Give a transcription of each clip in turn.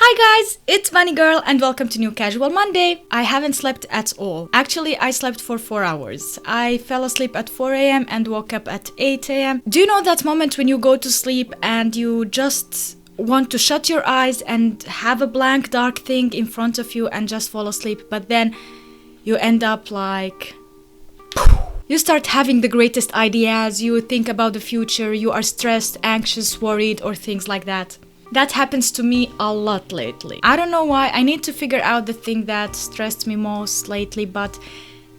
Hi guys, it's Bunny Girl and welcome to New Casual Monday. I haven't slept at all. Actually, I slept for 4 hours. I fell asleep at 4 a.m. and woke up at 8 a.m. Do you know that moment when you go to sleep and you just want to shut your eyes and have a blank dark thing in front of you and just fall asleep, but then you end up like... You start having the greatest ideas, you think about the future, you are stressed, anxious, worried, or things like that. That happens to me a lot lately. I don't know why. I need to figure out the thing that stressed me most lately, but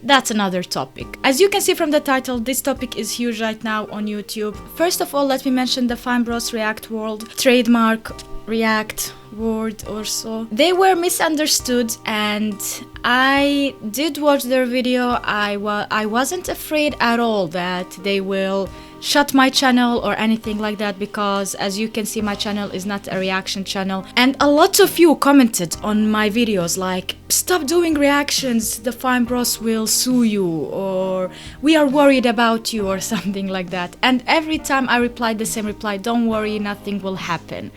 that's another topic. As you can see from the title, this topic is huge right now on YouTube. First of all, let me mention the Fine Bros React World trademark React word or so. They were misunderstood and I did watch their video. I wasn't afraid at all that they will shut my channel or anything like that, because as you can see, my channel is not a reaction channel, and a lot of you commented on my videos like, stop doing reactions, the Fine Bros will sue you, or we are worried about you, or something like that. And every time I replied the same reply, don't worry, nothing will happen.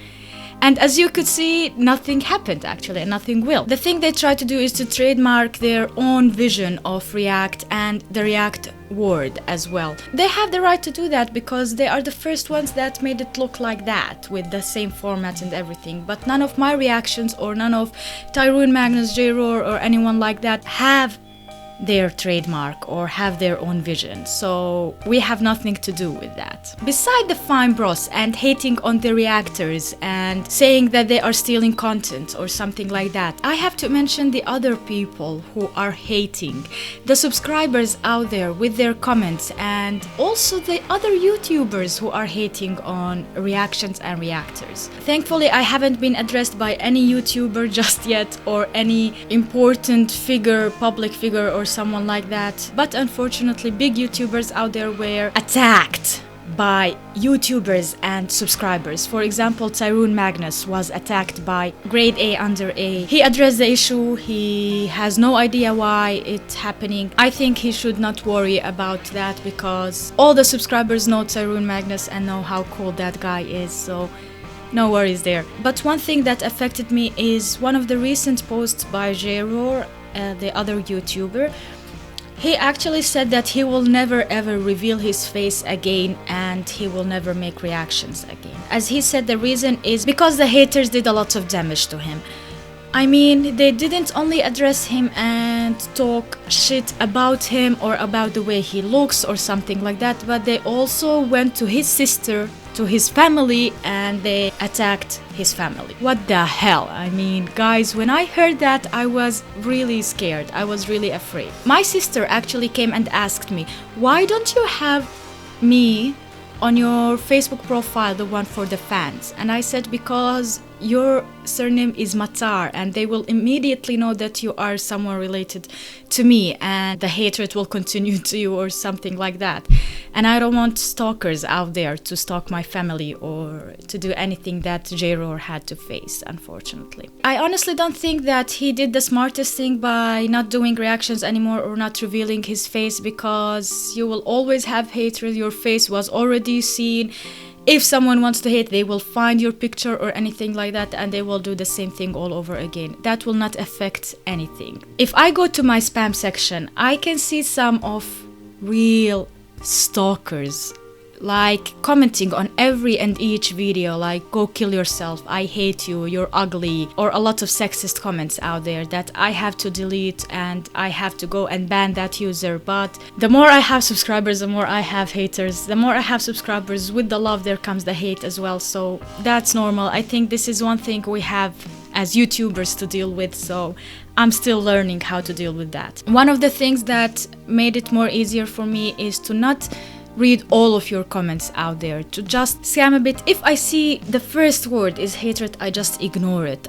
And as you could see, nothing happened actually, and nothing will. The thing they try to do is to trademark their own vision of React and the React word as well. They have the right to do that because they are the first ones that made it look like that, with the same format and everything. But none of my reactions or none of Tyrone, Magnus, J-Roar or anyone like that have their trademark or have their own vision, so we have nothing to do with that. Beside the Fine Bros and hating on the reactors and saying that they are stealing content or something like that, I have to mention the other people who are hating, the subscribers out there with their comments, and also the other YouTubers who are hating on reactions and reactors. Thankfully, I haven't been addressed by any YouTuber just yet, or any important figure, public figure or someone like that, but unfortunately big YouTubers out there were attacked by YouTubers and subscribers. For example, Tyrone Magnus was attacked by grade A under A. He addressed the issue, he has no idea why it's happening. I think he should not worry about that because all the subscribers know Tyrone Magnus and know how cool that guy is, so no worries there. But one thing that affected me is one of the recent posts by J-Roar, the other YouTuber. He actually said that he will never ever reveal his face again and he will never make reactions again. As he said, the reason is because the haters did a lot of damage to him. I mean, they didn't only address him and talk shit about him or about the way he looks or something like that, but they also went to his sister, to his family, and they attacked his family. What the hell? I mean, guys, when I heard that, I was really scared. I was really afraid. My sister actually came and asked me, why don't you have me on your Facebook profile, the one for the fans? And I said, because your surname is Matar and they will immediately know that you are someone related to me and the hatred will continue to you or something like that. And I don't want stalkers out there to stalk my family or to do anything that J-Roar had to face, unfortunately. I honestly don't think that he did the smartest thing by not doing reactions anymore or not revealing his face, because you will always have hatred. Your face was already seen. If someone wants to hate, they will find your picture or anything like that and they will do the same thing all over again. That will not affect anything. If I go to my spam section, I can see some of real stalkers like commenting on every and each video like, go kill yourself, I hate you, you're ugly, or a lot of sexist comments out there that I have to delete and I have to go and ban that user. But the more I have subscribers, the more I have haters. The more I have subscribers, with the love there comes the hate as well, so that's normal. I think this is one thing we have as YouTubers to deal with, so I'm still learning how to deal with that. One of the things that made it more easier for me is to not read all of your comments out there, to just scan a bit. If I see the first word is hatred, I just ignore it.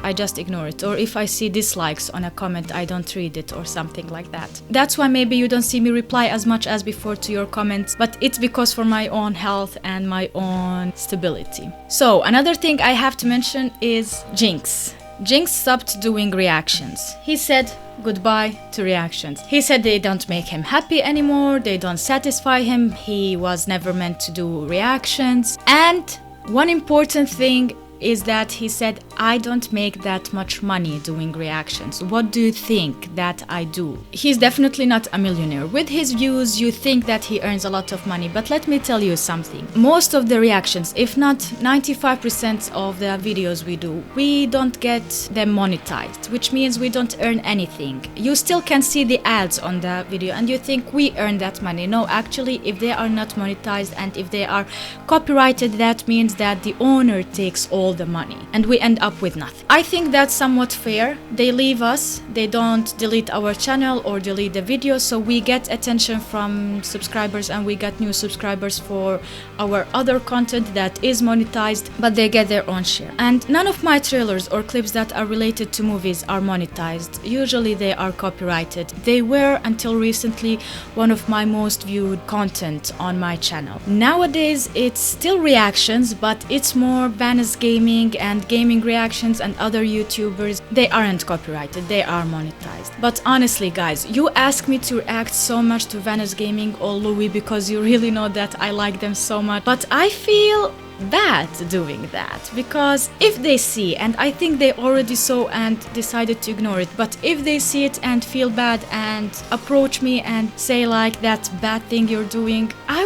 Or if I see dislikes on a comment, I don't read it or something like that. That's why maybe you don't see me reply as much as before to your comments, but it's because for my own health and my own stability. So another thing I have to mention is Jinx. Jinx stopped doing reactions. He said goodbye to reactions. He said they don't make him happy anymore, they don't satisfy him, he was never meant to do reactions. And one important thing is that he said, I don't make that much money doing reactions. What do you think that I do? He's definitely not a millionaire. With his views, you think that he earns a lot of money, but let me tell you something. Most of the reactions, if not 95% of the videos we do, we don't get them monetized, which means we don't earn anything. You still can see the ads on the video and you think we earn that money. No, actually, if they are not monetized and if they are copyrighted, that means that the owner takes all the money and we end up with nothing. I think that's somewhat fair. They leave us, they don't delete our channel or delete the video, so we get attention from subscribers and we get new subscribers for our other content that is monetized, but they get their own share. And none of my trailers or clips that are related to movies are monetized. Usually they are copyrighted. They were, until recently, one of my most viewed content on my channel. Nowadays it's still reactions, but it's more Bunnies gaming and gaming reactions and other YouTubers. They aren't copyrighted, they are monetized. But honestly guys, you ask me to react so much to Bunnies gaming or Louis because you really know that I like them so much, but I feel bad doing that, because if they see, and I think they already saw and decided to ignore it, but if they see it and feel bad and approach me and say like that bad thing you're doing, I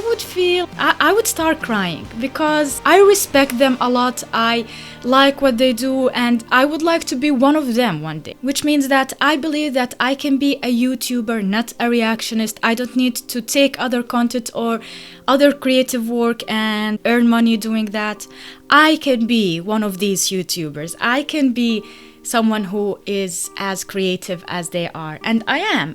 would start crying, because I respect them a lot, I like what they do, and I would like to be one of them one day, which means that I believe that I can be a YouTuber, not a reactionist. I don't need to take other content or other creative work and earn money doing that. I can be one of these YouTubers. I can be someone who is as creative as they are, and I am.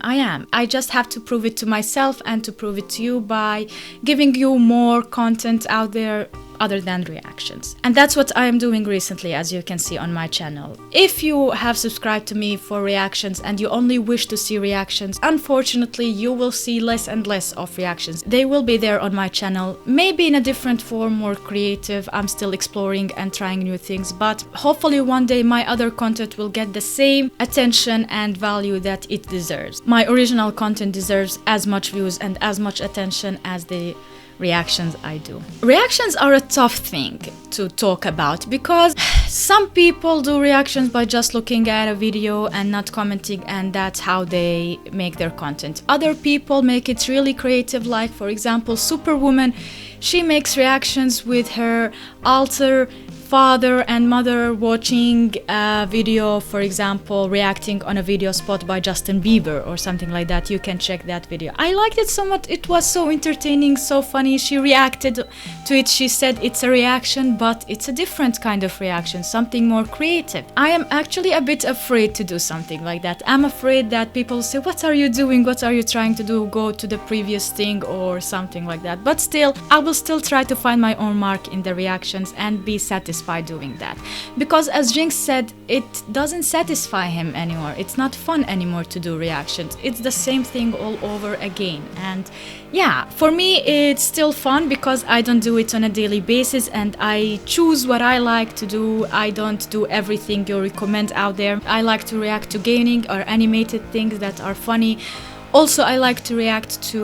I just have to prove it to myself and to prove it to you by giving you more content out there other than reactions. And that's what I am doing recently, as you can see on my channel. If you have subscribed to me for reactions and you only wish to see reactions, unfortunately you will see less and less of reactions. They will be there on my channel, maybe in a different form, more creative. I'm still exploring and trying new things, but hopefully one day my other content will get the same attention and value that it deserves. My original content deserves as much views and as much attention as the reactions I do. Reactions are a tough thing to talk about, because some people do reactions by just looking at a video and not commenting, and that's how they make their content. Other people make it really creative, like for example Superwoman. She makes reactions with her alter father and mother watching a video, for example, reacting on a video spot by Justin Bieber or something like that. You can check that video. I liked it so much. It was so entertaining, so funny. She reacted to it. She said it's a reaction, but it's a different kind of reaction, something more creative. I am actually a bit afraid to do something like that. I'm afraid that people say, what are you doing? What are you trying to do? Go to the previous thing or something like that. But still, I will still try to find my own mark in the reactions and be satisfied doing that, because as Jinx said, it doesn't satisfy him anymore. It's not fun anymore to do reactions. It's the same thing all over again. And yeah, for me it's still fun because I don't do it on a daily basis and I choose what I like to do. I don't do everything you recommend out there. I like to react to gaming or animated things that are funny. Also, I like to react to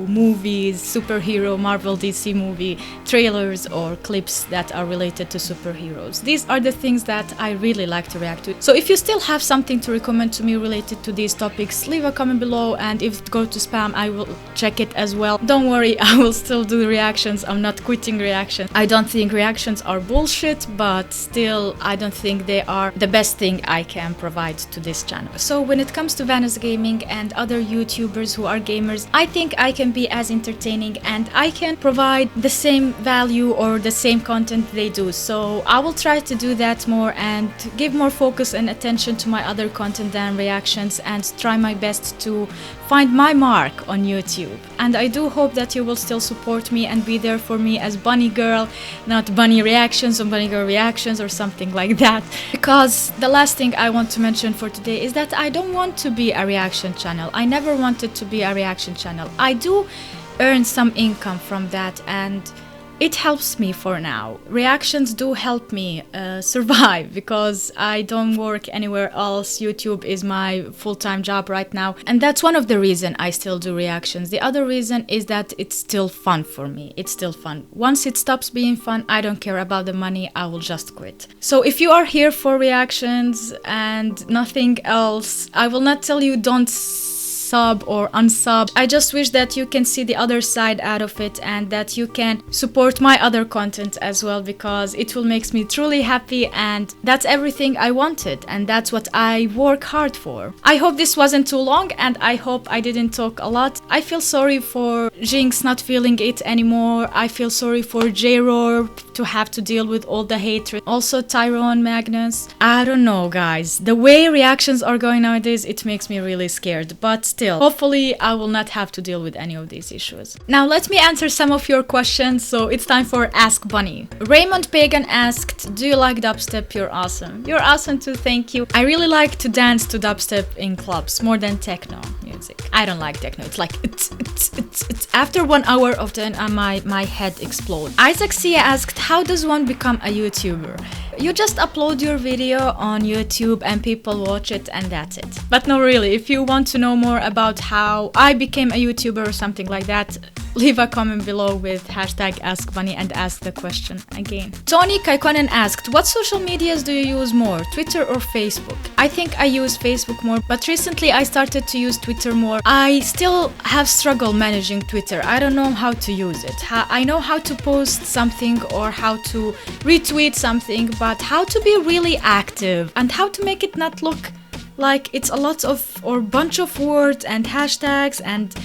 movies, superhero, Marvel, DC movie, trailers or clips that are related to superheroes. These are the things that I really like to react to. So if you still have something to recommend to me related to these topics, leave a comment below, and if it goes to spam, I will check it as well. Don't worry, I will still do reactions. I'm not quitting reactions. I don't think reactions are bullshit, but still, I don't think they are the best thing I can provide to this channel. So when it comes to Bunnies Gaming and other YouTubers who are gamers, I think I can be as entertaining and I can provide the same value or the same content they do. So I will try to do that more and give more focus and attention to my other content than reactions, and try my best to find my mark on YouTube. And I do hope that you will still support me and be there for me as Bunny Girl, not Bunny Reactions or Bunny Girl Reactions or something like that. Because the last thing I want to mention for today is that I don't want to be a reaction channel. I never wanted to be a reaction channel. I do earn some income from that, and it helps me for now. Reactions do help me survive because I don't work anywhere else. YouTube is my full-time job right now, and that's one of the reasons I still do reactions. The other reason is that it's still fun for me. It's still fun. Once it stops being fun, I don't care about the money. I will just quit. So if you are here for reactions and nothing else, I will not tell you don't sub or unsub. I just wish that you can see the other side out of it and that you can support my other content as well, because it will make me truly happy, and that's everything I wanted and that's what I work hard for. I hope this wasn't too long and I hope I didn't talk a lot. I feel sorry for Jinx not feeling it anymore. I feel sorry for J-Roar to have to deal with all the hatred. Also Tyrone, Magnus. I don't know, guys. The way reactions are going nowadays, it makes me really scared, but still, hopefully I will not have to deal with any of these issues. Now let me answer some of your questions, so it's time for Ask Bunny. Raymond Pagan asked, do you like dubstep? You're awesome. You're awesome too, thank you. I really like to dance to dubstep in clubs, more than techno music. I don't like techno, it's like it's. After 1 hour of then my head explodes. Isaac Sia asked, how does one become a YouTuber? You just upload your video on YouTube and people watch it and that's it. But no, really, if you want to know more about how I became a YouTuber or something like that, leave a comment below with hashtag AskBunny and ask the question again. Tony Kaikonen asked, what social medias do you use more, Twitter or Facebook? I think I use Facebook more, but recently I started to use Twitter more. I still have struggle managing Twitter. I don't know how to use it. I know how to post something or how to retweet something, but how to be really active and how to make it not look like it's a lot of or bunch of words and hashtags and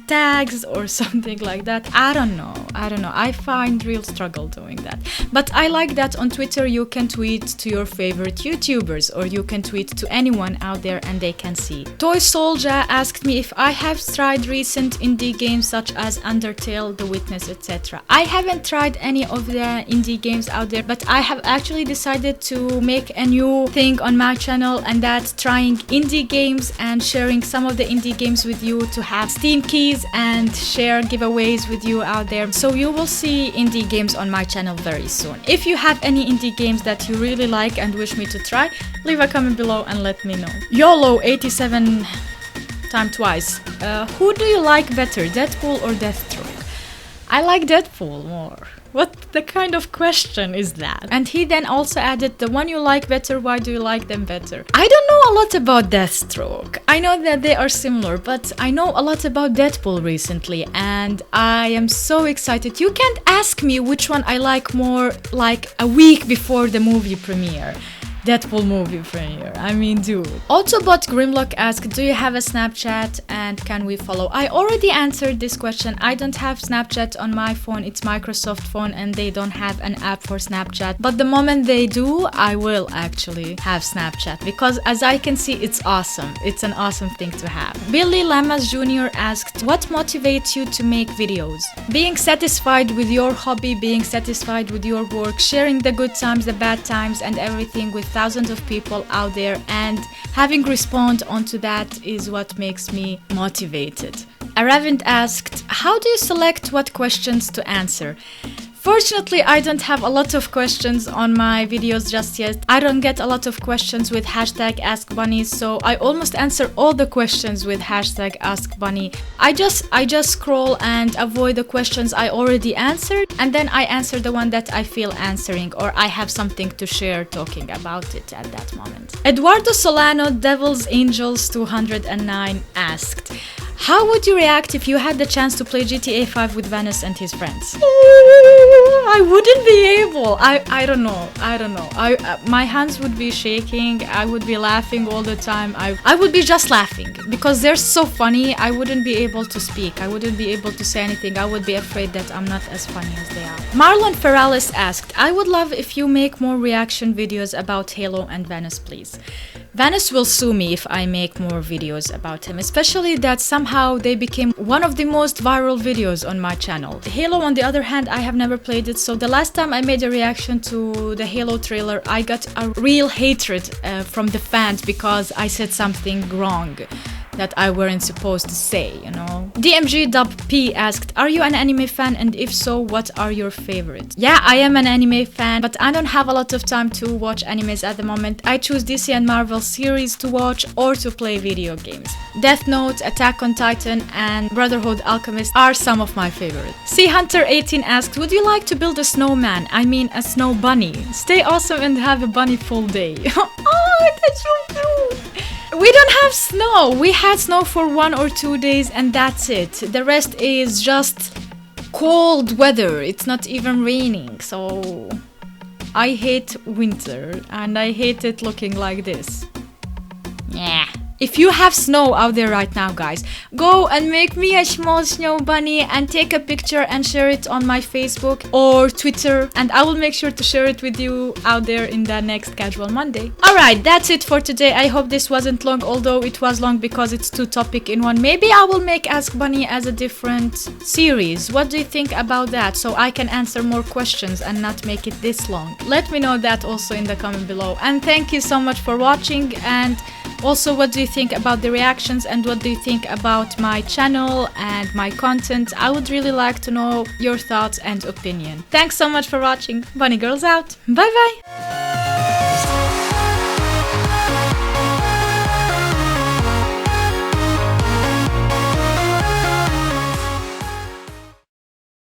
tags or something like that. I don't know. I find real struggle doing that. But I like that on Twitter you can tweet to your favorite YouTubers or you can tweet to anyone out there and they can see. Toy Soldier asked me if I have tried recent indie games such as Undertale, The Witness, etc. I haven't tried any of the indie games out there, but I have actually decided to make a new thing on my channel, and that's trying indie games and sharing some of the indie games with you to have Steam keys and share giveaways with you out there. So you will see indie games on my channel very soon. If you have any indie games that you really like and wish me to try, leave a comment below and let me know. YOLO87 time twice. Who do you like better, Deadpool or Deathstroke? I like Deadpool more. What the kind of question is that? And he then also added, the one you like better, why do you like them better? I don't know a lot about Deathstroke. I know that they are similar, but I know a lot about Deadpool recently and I am so excited. You can't ask me which one I like more like a week before the movie premiere. Deadpool movie premiere. I mean, dude. Autobot Grimlock asked, do you have a Snapchat and can we follow? I already answered this question. I don't have Snapchat on my phone. It's Microsoft phone and they don't have an app for Snapchat. But the moment they do, I will actually have Snapchat because as I can see, it's awesome. It's an awesome thing to have. Billy Lamas Jr. asked, what motivates you to make videos? Being satisfied with your hobby, being satisfied with your work, sharing the good times, the bad times and everything with thousands of people out there and having respond onto that is what makes me motivated. Aravind asked, how do you select what questions to answer? Fortunately, I don't have a lot of questions on my videos just yet. I don't get a lot of questions with hashtag AskBunny, so I almost answer all the questions with hashtag AskBunny. I just scroll and avoid the questions I already answered, and then I answer the one that I feel answering or I have something to share talking about it at that moment. Eduardo Solano, Devil's Angels 209 asked, how would you react if you had the chance to play GTA 5 with Vanus and his friends? I wouldn't be able. I don't know. My hands would be shaking. I would be laughing all the time. I would be just laughing because they're so funny. I wouldn't be able to speak. I wouldn't be able to say anything. I would be afraid that I'm not as funny as they are. Marlon Ferralis asked, I would love if you make more reaction videos about Halo and Vanus, please. Vanus will sue me if I make more videos about him, especially that somehow they became one of the most viral videos on my channel. Halo, on the other hand, I have never played it, so the last time I made a reaction to the Halo trailer, I got a real hatred from the fans because I said something wrong. that I weren't supposed to say, you know. DMG Dub P asked, are you an anime fan, and if so, what are your favorites? Yeah, I am an anime fan, but I don't have a lot of time to watch animes at the moment. I choose DC and Marvel series to watch or to play video games. Death Note, Attack on Titan, and Brotherhood Alchemist are some of my favorites. Sea Hunter 18 asked, would you like to build a snowman? I mean a snow bunny. Stay awesome and have a bunny full day. Oh, that's so cute. We don't have snow. We had snow for 1 or 2 days and that's it. The rest is just cold weather. It's not even raining. So I hate winter and I hate it looking like this. Yeah. If you have snow out there right now, guys, go and make me a small snow bunny and take a picture and share it on my Facebook or Twitter, and I will make sure to share it with you out there in the next Casual Monday. Alright, that's it for today. I hope this wasn't long, although it was long because it's 2 topics in one. Maybe I will make Ask Bunny as a different series. What do you think about that? So I can answer more questions and not make it this long. Let me know that also in the comment below. And thank you so much for watching, and also, what do you think about the reactions and what do you think about my channel and my content? I would really like to know your thoughts and opinion. Thanks so much for watching. Bunny Girls out. Bye bye!